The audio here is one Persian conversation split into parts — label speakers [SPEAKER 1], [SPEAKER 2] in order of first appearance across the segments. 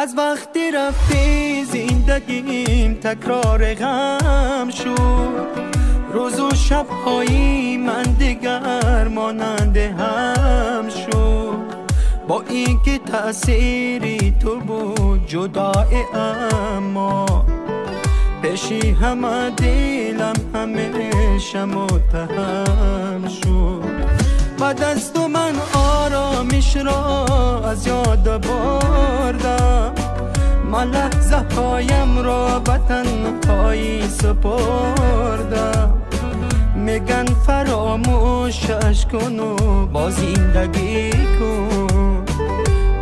[SPEAKER 1] از وقتی رفتی زندگیم تکرار غم شد، روز و شبهایی من دیگر مانند هم شد. با اینکه تأثیری تو بود جدای، اما پیشی همه دلم همیشه متهم شد. بعد از تو من آرامش را از یاد بردم، من لحظه هایم را به تنهایی سپردم. میگن فراموشش کن و با زندگی کن،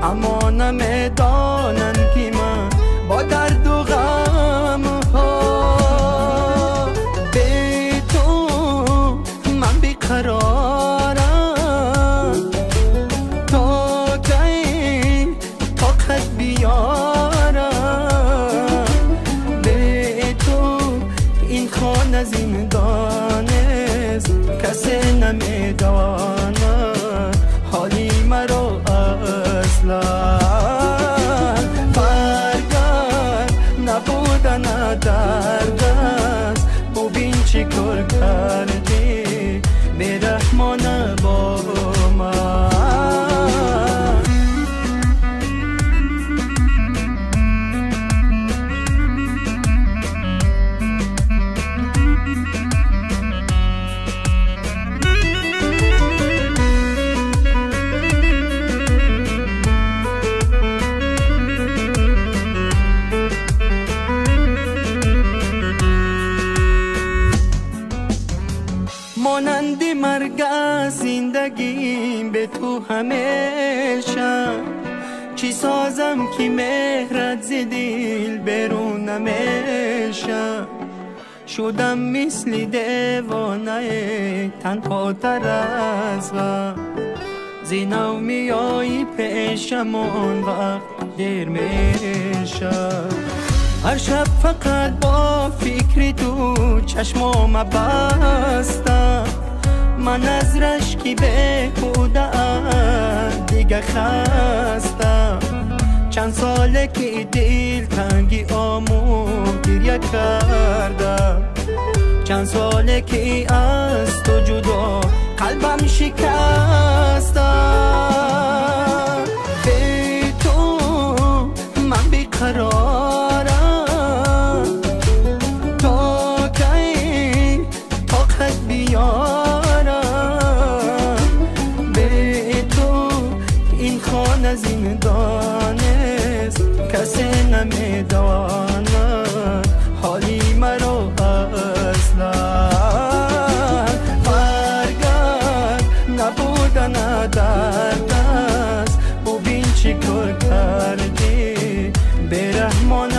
[SPEAKER 1] اما نمیدانن که من با درد و غم ها به تو من بیقرارم. تا کی طاقت بیارم به تو، این خانه زندان است کسی نمیدانه حالی مرا اصلا. برگرد نبودن درد است، ببین چی کار کردی بیرحمانه با من. مانند مرگ زندگی به تو همیشه، چی سازم که مهرت ز دل بیرون نمیشه. شدم مثل دیوانه تنها تر از غم، زینو میایی پیشمون وقت دیر میشه. هر شب فقط با فکر تو چشمام بستم، من از رشکی بیهوده دیگه خستم. چند ساله که دل تنگی آمون گریه کردم، چند ساله که از تو جدا قلبم شکستم. به تو من بیقرارم، تا کی طاقت بیارم به تو، این خانه زندان است کسی نمیدانه حالی مرا اصلا. برگرد نبودن درد است، ببین چی کار کردی بیرحمانه